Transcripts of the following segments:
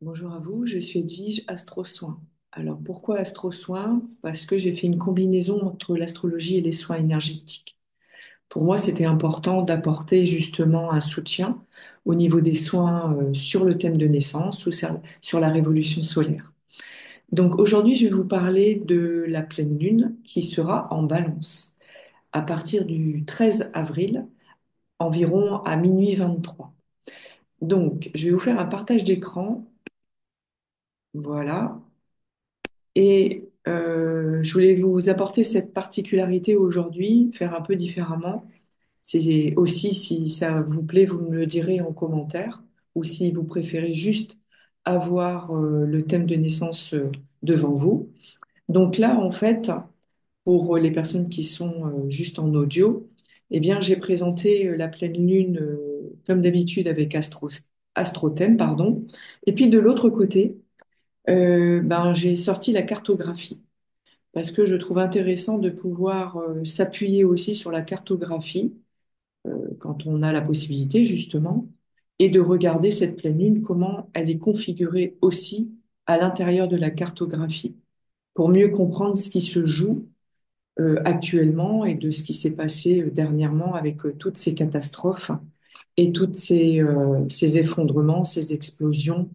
Bonjour à vous, je suis Edwige, astro-soins. Alors pourquoi astro-soins? Parce que j'ai fait une combinaison entre l'astrologie et les soins énergétiques. Pour moi, c'était important d'apporter justement un soutien au niveau des soins sur le thème de naissance ou sur la révolution solaire. Donc aujourd'hui, je vais vous parler de la pleine lune qui sera en Balance à partir du 13 avril, environ à minuit 23. Donc, je vais vous faire un partage d'écran. Voilà. Et je voulais vous apporter cette particularité aujourd'hui, faire un peu différemment. C'est aussi, si ça vous plaît, vous me le direz en commentaire, ou si vous préférez juste avoir le thème de naissance devant vous. Donc là, en fait, pour les personnes qui sont juste en audio, eh bien, j'ai présenté la pleine lune comme d'habitude avec Astrothème, pardon. Et puis de l'autre côté, ben, j'ai sorti la cartographie parce que je trouve intéressant de pouvoir s'appuyer aussi sur la cartographie quand on a la possibilité justement et de regarder cette pleine lune, comment elle est configurée aussi à l'intérieur de la cartographie pour mieux comprendre ce qui se joue actuellement et de ce qui s'est passé dernièrement avec toutes ces catastrophes et toutes ces effondrements, ces explosions,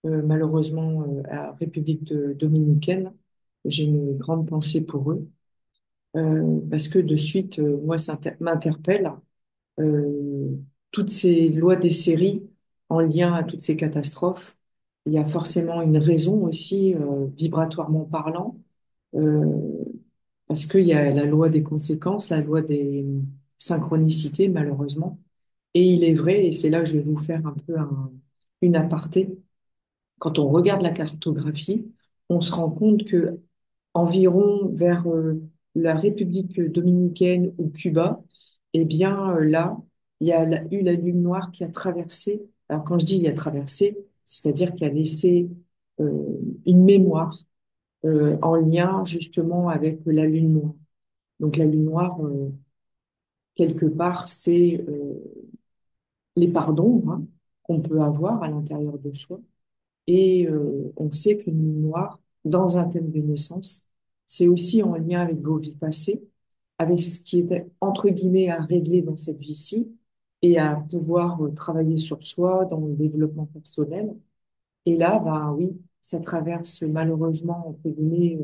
malheureusement à Dominicaine. J'ai une grande pensée pour eux. Parce que de suite, moi, ça m'interpelle, euh, toutes ces lois des séries en lien à toutes ces catastrophes. Il y a forcément une raison aussi, vibratoirement parlant, euh, parce qu'il y a la loi des conséquences, la loi des synchronicités, malheureusement. Et il est vrai, et c'est là que je vais vous faire un peu une aparté, quand on regarde la cartographie, on se rend compte que environ vers la République dominicaine ou Cuba, eh bien là, il y a eu la lune noire qui a traversé. Alors quand je dis il a traversé, c'est-à-dire qu'il a laissé euh, une mémoire en lien justement avec la lune noire. Donc la lune noire, quelque part, c'est les parts d'ombre hein, qu'on peut avoir à l'intérieur de soi. Et on sait qu'une lune noire, dans un thème de naissance, c'est aussi en lien avec vos vies passées, avec ce qui était entre guillemets à régler dans cette vie-ci et à pouvoir travailler sur soi dans le développement personnel. Et là, ben oui, ça traverse malheureusement entre guillemets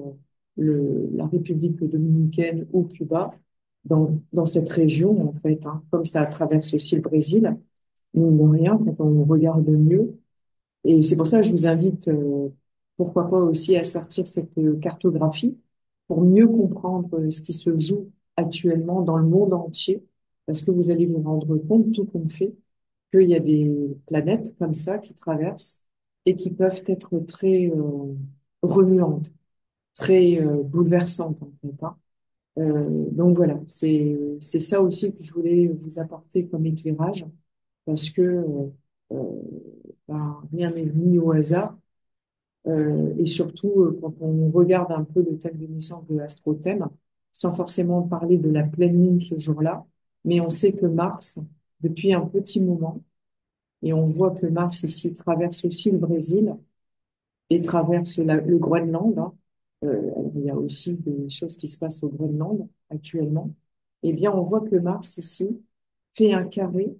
la République dominicaine ou Cuba, dans cette région en fait, hein, comme ça traverse aussi le Brésil, mine de rien, quand on regarde mieux. Et c'est pour ça que je vous invite, pourquoi pas aussi à sortir cette cartographie pour mieux comprendre ce qui se joue actuellement dans le monde entier, parce que vous allez vous rendre compte, tout compte fait, qu'il y a des planètes comme ça qui traversent et qui peuvent être très remuantes, très bouleversantes en fait, hein. Donc voilà, c'est ça aussi que je voulais vous apporter comme éclairage, parce que ben, rien n'est mis au hasard. Et surtout, quand on regarde un peu le thème de naissance de l'astrothème, sans forcément parler de la pleine lune ce jour-là, mais on sait que Mars, depuis un petit moment, et on voit que Mars ici traverse aussi le Brésil et traverse le Groenland, hein. Alors, il y a aussi des choses qui se passent au Groenland actuellement. Eh bien, on voit que Mars ici fait un carré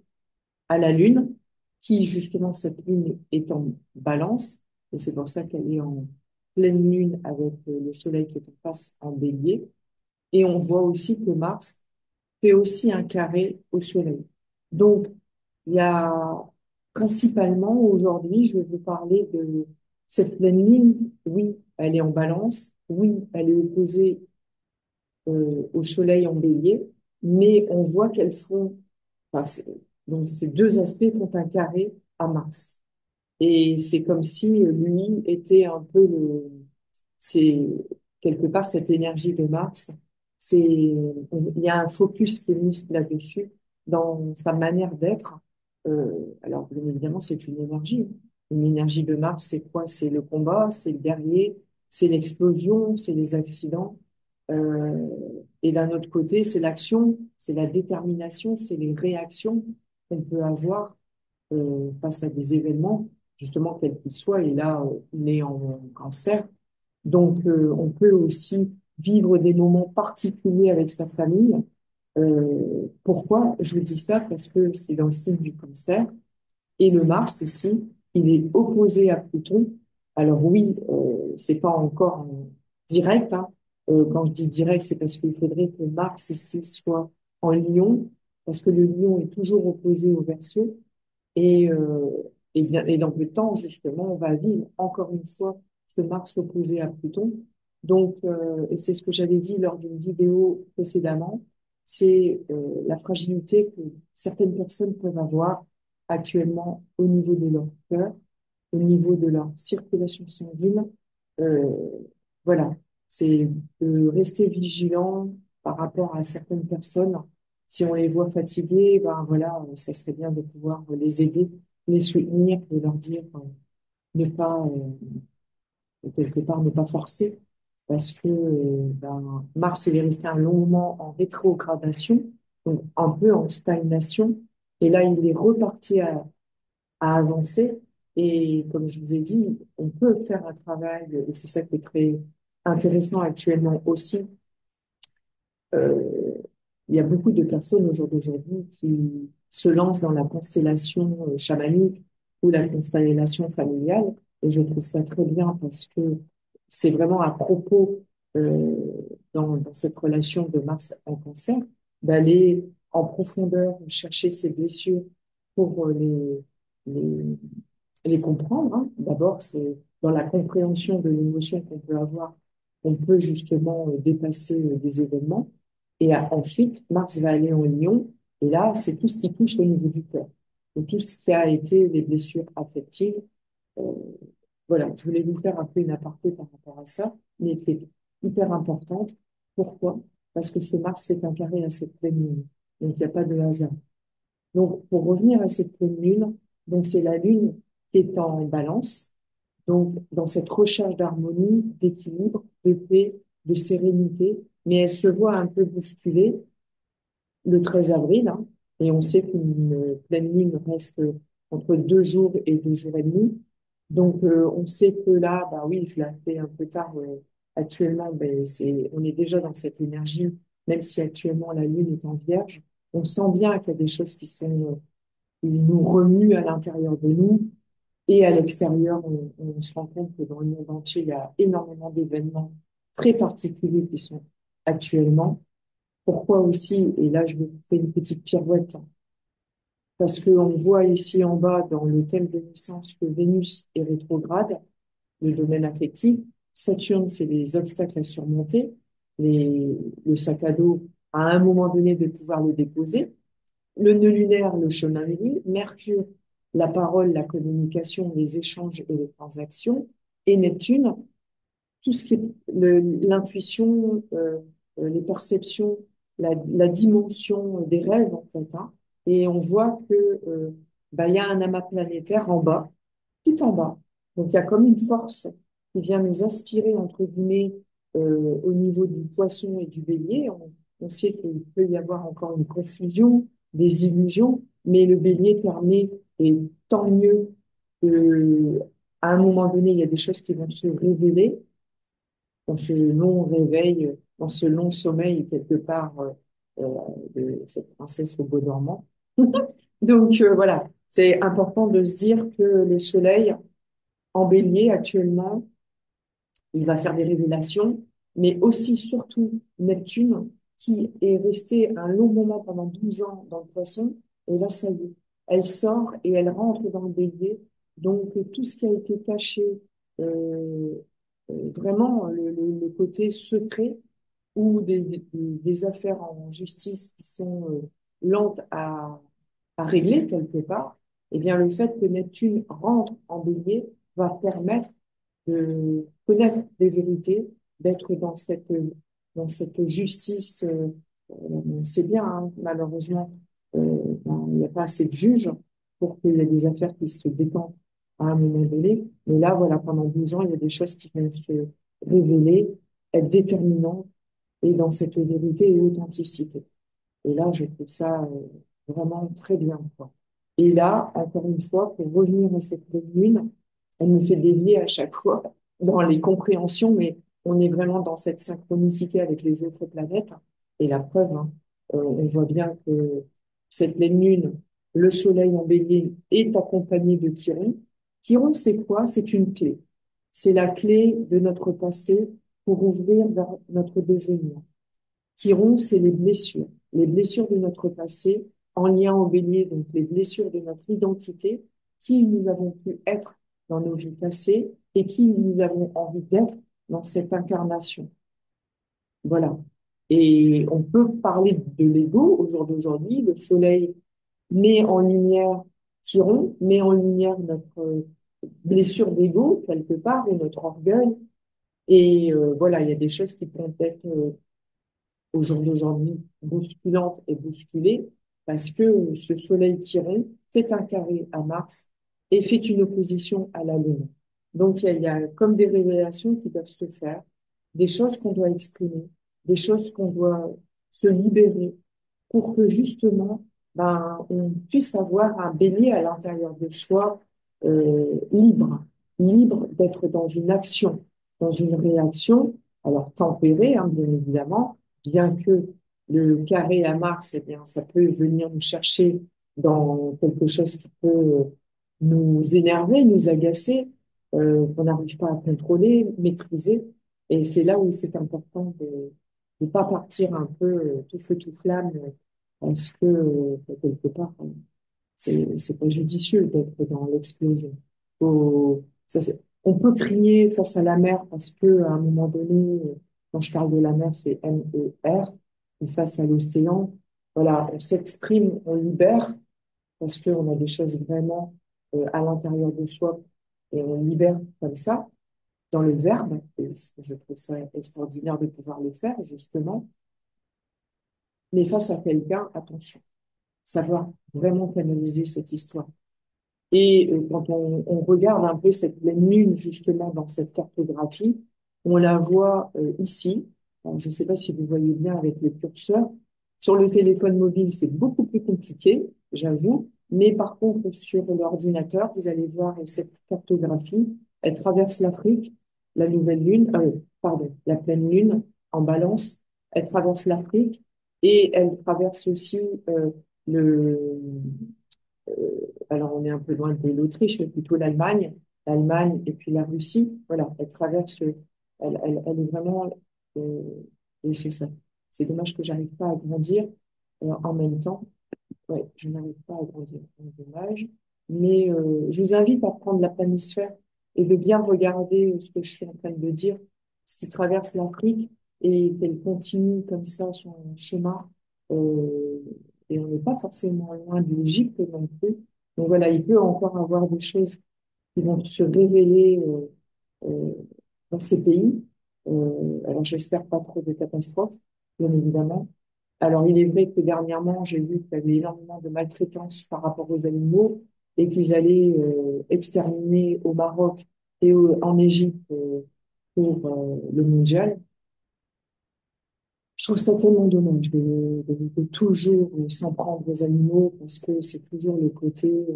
à la Lune, qui justement, cette Lune est en balance, et c'est pour ça qu'elle est en pleine Lune avec le Soleil qui est en face en bélier. Et on voit aussi que Mars fait aussi un carré au Soleil. Donc, il y a principalement aujourd'hui, je vais vous parler de cette pleine Lune. Oui, elle est en balance. Oui, elle est opposée au Soleil en bélier, mais on voit qu'elles font, enfin, donc ces deux aspects font un carré à Mars. Et c'est comme si lui était un peu c'est quelque part cette énergie de Mars, il y a un focus qui est mis là-dessus dans sa manière d'être. Alors bien évidemment, c'est une énergie. Une énergie de Mars, c'est quoi? C'est le combat, c'est le guerrier, c'est l'explosion, c'est les accidents. Euh, et d'un autre côté, c'est l'action, c'est la détermination, c'est les réactions qu'on peut avoir face à des événements justement, quel qu'il soit, et là, il est en cancer. Donc, on peut aussi vivre des moments particuliers avec sa famille. Pourquoi je vous dis ça? Parce que c'est dans le signe du cancer. Et le Mars ici, il est opposé à Pluton. Alors oui, c'est pas encore en direct, hein. Quand je dis direct, c'est parce qu'il faudrait que Mars ici soit en Lion, parce que le Lion est toujours opposé au Verseau. Et, et dans le temps, justement, on va vivre encore une fois ce Mars opposé à Pluton. Donc, et c'est ce que j'avais dit lors d'une vidéo précédemment, c'est la fragilité que certaines personnes peuvent avoir actuellement au niveau de leur cœur, au niveau de leur circulation sanguine. Euh, voilà, c'est de rester vigilant par rapport à certaines personnes. Si on les voit fatiguées, ben voilà, ça serait bien de pouvoir les aider, les soutenir, de leur dire ne pas quelque part ne pas forcer, parce que ben, Mars il est resté un long moment en rétrogradation, donc un peu en stagnation, et là il est reparti à avancer. Et comme je vous ai dit, on peut faire un travail, et c'est ça qui est très intéressant actuellement aussi. Euh, il y a beaucoup de personnes au jour d'aujourd'hui qui se lancent dans la constellation chamanique ou la constellation familiale. Et je trouve ça très bien parce que c'est vraiment à propos, euh, dans cette relation de Mars en Cancer, d'aller en profondeur chercher ces blessures pour les, les comprendre, hein. D'abord, c'est dans la compréhension de l'émotion qu'on peut avoir, on peut justement dépasser des événements. Et ensuite, Mars va aller en Lion, et là, c'est tout ce qui touche au niveau du cœur, et tout ce qui a été les blessures affectives. Euh, voilà, je voulais vous faire un peu une aparté par rapport à ça, mais qui est hyper importante. Pourquoi? Parce que ce Mars fait un carré à cette pleine lune, donc il n'y a pas de hasard. Donc, pour revenir à cette pleine lune, donc c'est la lune qui est en balance, donc dans cette recherche d'harmonie, d'équilibre, de paix, de sérénité, mais elle se voit un peu bousculée le 13 avril, hein, et on sait qu'une pleine lune reste entre 2 jours et 2 jours et demi. Donc, on sait que là, bah oui, je l'ai fait un peu tard. Actuellement, ben, on est déjà dans cette énergie, même si actuellement la lune est en Vierge. On sent bien qu'il y a des choses qui nous remuent à l'intérieur de nous et à l'extérieur. On se rend compte que dans le monde entier, il y a énormément d'événements très particuliers qui sont actuellement. Pourquoi aussi, et là je vais vous faire une petite pirouette, parce qu'on voit ici en bas dans le thème de naissance que Vénus est rétrograde, le domaine affectif. Saturne, c'est les obstacles à surmonter, le sac à dos, à un moment donné, de pouvoir le déposer. Le nœud lunaire, le chemin de vie. Mercure, la parole, la communication, les échanges et les transactions. Et Neptune, tout ce qui est l'intuition, les perceptions, la dimension des rêves, en fait, hein. Et on voit que, bah, il y a un amas planétaire en bas, tout en bas. Donc, il y a comme une force qui vient nous aspirer, entre guillemets, au niveau du poisson et du bélier. On sait qu'il peut y avoir encore une confusion, des illusions, mais le bélier permet, et tant mieux, à un moment donné, il y a des choses qui vont se révéler dans ce long réveil, dans ce long sommeil quelque part euh, de cette princesse au beau dormant. Donc voilà, c'est important de se dire que le soleil en bélier actuellement, il va faire des révélations, mais aussi surtout Neptune qui est resté un long moment pendant 12 ans dans le poisson, et là ça y est, elle sort et elle rentre dans le bélier. Donc tout ce qui a été caché, euh, vraiment le côté secret ou des affaires en justice qui sont lentes à régler quelque part, eh bien le fait que Neptune rentre en bélier va permettre de connaître des vérités, d'être dans cette justice. On sait bien, hein, malheureusement, ben, il n'y a pas assez de juges pour qu'il y ait des affaires qui se décantent à un moment donné. Mais là, voilà, pendant 12 ans, il y a des choses qui vont se révéler, être déterminantes, et dans cette vérité et authenticité. Et là, je trouve ça vraiment très bien, quoi. Et là, encore une fois, pour revenir à cette pleine lune, elle me fait dévier à chaque fois dans les compréhensions, mais on est vraiment dans cette synchronicité avec les autres planètes. Et la preuve, hein, on voit bien que cette pleine lune, le soleil en bélier est accompagné de Chiron. Chiron, c'est quoi? C'est une clé. C'est la clé de notre passé pour ouvrir vers notre devenir. Chiron, c'est les blessures de notre passé en lien au bélier, donc les blessures de notre identité, qui nous avons pu être dans nos vies passées et qui nous avons envie d'être dans cette incarnation. Voilà. Et on peut parler de l'ego au jour d'aujourd'hui. Le soleil met en lumière Chiron, met en lumière notre blessure d'ego quelque part et notre orgueil. Et voilà, il y a des choses qui peuvent être au jour d'aujourd'hui bousculante et bousculée parce que ce soleil tiré fait un carré à Mars et fait une opposition à la Lune. Donc il y a comme des révélations qui doivent se faire, des choses qu'on doit exprimer, des choses qu'on doit se libérer pour que justement on puisse avoir un bélier à l'intérieur de soi libre, libre d'être dans une action, dans une réaction, alors tempérée, hein, bien évidemment, bien que le carré à Mars, eh bien, ça peut venir nous chercher dans quelque chose qui peut nous énerver, nous agacer, qu'on n'arrive pas à contrôler, maîtriser. Et c'est là où c'est important de ne pas partir un peu tout feu tout flamme, parce que quelque part, c'est pas judicieux d'être dans l'explosion. On peut crier face à la mer parce que à un moment donné, quand je parle de la mer, c'est MER, ou face à l'océan. Voilà, on s'exprime, on libère parce qu'on a des choses vraiment à l'intérieur de soi et on libère comme ça dans le verbe. Et je trouve ça extraordinaire de pouvoir le faire justement. Mais face à quelqu'un, attention, savoir vraiment canaliser cette histoire. Et quand on regarde un peu cette pleine lune justement dans cette cartographie, on la voit ici. Alors, je ne sais pas si vous voyez bien avec le curseur. Sur le téléphone mobile, c'est beaucoup plus compliqué, j'avoue. Mais par contre, sur l'ordinateur, vous allez voir cette cartographie. Elle traverse l'Afrique, la nouvelle lune, pardon, la pleine lune en balance. Elle traverse l'Afrique et elle traverse aussi le alors on est un peu loin de l'Autriche, mais plutôt l'Allemagne et puis la Russie. Voilà, elle traverse, elle est vraiment, euh, oui, c'est ça. C'est dommage que j'arrive pas à grandir en même temps. Ouais, je n'arrive pas à grandir, c'est dommage. Mais je vous invite à prendre la planisphère et de bien regarder ce que je suis en train de dire, ce qui traverse l'Afrique et qu'elle continue comme ça son chemin. Euh, et on n'est pas forcément loin de l'Égypte non plus. Donc voilà, il peut encore avoir des choses qui vont se révéler euh, dans ces pays. Alors j'espère pas trop de catastrophes, bien évidemment. Alors, il est vrai que dernièrement, j'ai vu qu'il y avait énormément de maltraitance par rapport aux animaux et qu'ils allaient exterminer au Maroc et en Égypte pour le mondial. Je trouve ça tellement dommage de toujours s'en prendre aux animaux parce que c'est toujours le côté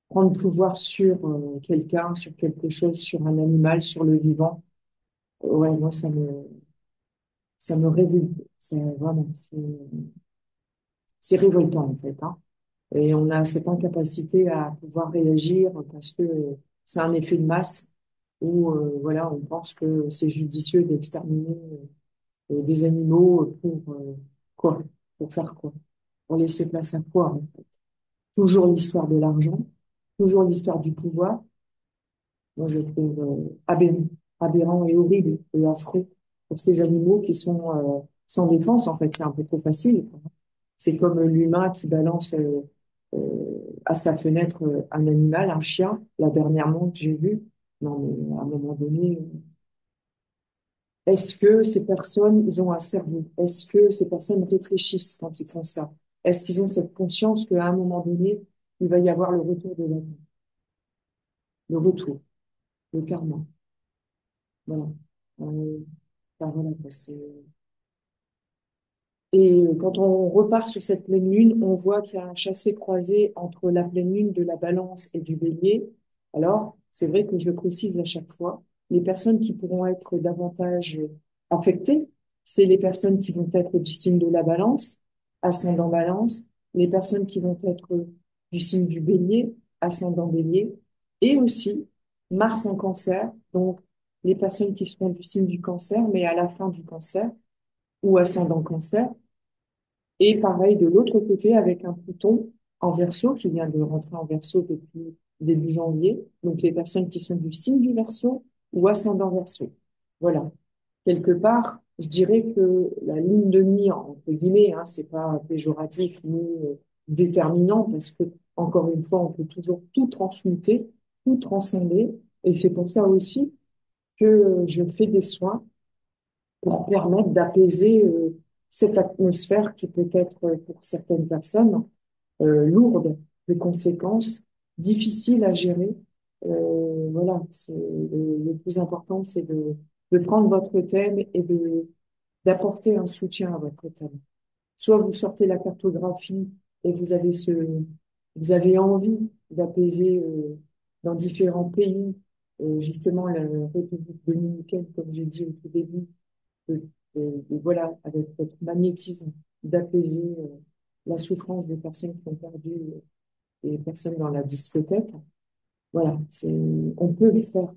prendre pouvoir sur quelqu'un, sur quelque chose, sur un animal, sur le vivant. Ouais, moi, ça me révolte. C'est vraiment, c'est révoltant en fait, hein. Et on a cette incapacité à pouvoir réagir parce que c'est un effet de masse où voilà, on pense que c'est judicieux d'exterminer des animaux pour quoi? Pour faire quoi? Pour laisser place à quoi en fait? Toujours l'histoire de l'argent, toujours l'histoire du pouvoir. Moi, je trouve aberrant et horrible et affreux pour ces animaux qui sont sans défense. En fait, c'est un peu trop facile, quoi. C'est comme l'humain qui balance à sa fenêtre un animal, un chien, la dernièrement que j'ai vu. Non, mais à un moment donné, est-ce que ces personnes, ils ont un cerveau? Est-ce que ces personnes réfléchissent quand ils font ça? Est-ce qu'ils ont cette conscience qu'à un moment donné, il va y avoir le retour de la vie, le retour, le karma? Voilà. Euh, voilà, quoi, Et quand on repart sur cette pleine lune, on voit qu'il y a un chassé-croisé entre la pleine lune de la Balance et du Bélier. Alors, c'est vrai que je le précise à chaque fois, les personnes qui pourront être davantage affectées, c'est les personnes qui vont être du signe de la Balance, ascendant Balance, les personnes qui vont être du signe du Bélier, ascendant Bélier, et aussi Mars en Cancer, donc les personnes qui seront du signe du Cancer, mais à la fin du Cancer ou ascendant Cancer. Et pareil de l'autre côté avec un Pluton en Verseau qui vient de rentrer en Verseau depuis début janvier. Donc les personnes qui sont du signe du Verseau ou ascendant Verseau. Voilà. Quelque part, je dirais que la ligne de mire, entre guillemets, hein, c'est pas péjoratif ni déterminant parce que, encore une fois, on peut toujours tout transmuter, tout transcender. Et c'est pour ça aussi que je fais des soins pour permettre d'apaiser cette atmosphère qui peut être pour certaines personnes lourde de conséquences, difficile à gérer. Voilà, le plus important, c'est de prendre votre thème et d'apporter un soutien à votre thème. Soit vous sortez la cartographie et vous avez envie d'apaiser dans différents pays, justement la République dominicaine, comme j'ai dit au tout début, de, voilà, avec votre magnétisme, d'apaiser la souffrance des personnes qui ont perdu des personnes dans la discothèque. Voilà, on peut le faire.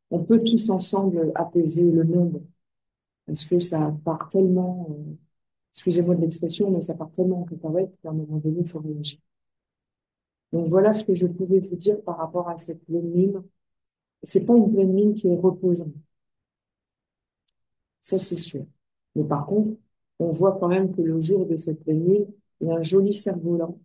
On peut tous ensemble apaiser le monde parce que ça part tellement, excusez-moi de l'expression, mais ça part tellement en cacahuète qu'à un moment donné, il faut réagir. Donc voilà ce que je pouvais vous dire par rapport à cette pleine lune. C'est pas une pleine lune qui est reposante, ça c'est sûr. Mais par contre, on voit quand même que le jour de cette pleine lune, il y a un joli cerf-volant.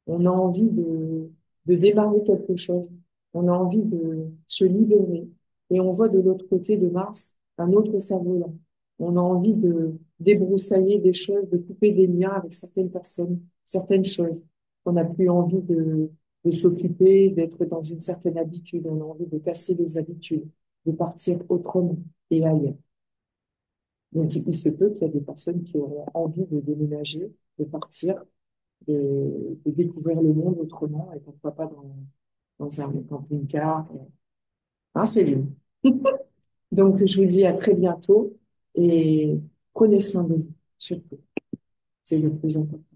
On a envie de démarrer quelque chose. On a envie de se libérer. Et on voit de l'autre côté de Mars un autre cerf-volant. On a envie de débroussailler des choses, de couper des liens avec certaines personnes, certaines choses. On n'a plus envie de s'occuper, d'être dans une certaine habitude. On a envie de casser les habitudes, de partir autrement et ailleurs. Donc, il se peut qu'il y ait des personnes qui auront envie de déménager, de partir, de découvrir le monde autrement et pourquoi pas dans un camping-car. Hein, c'est lui. Donc, je vous dis à très bientôt et prenez soin de vous, surtout. C'est le plus important.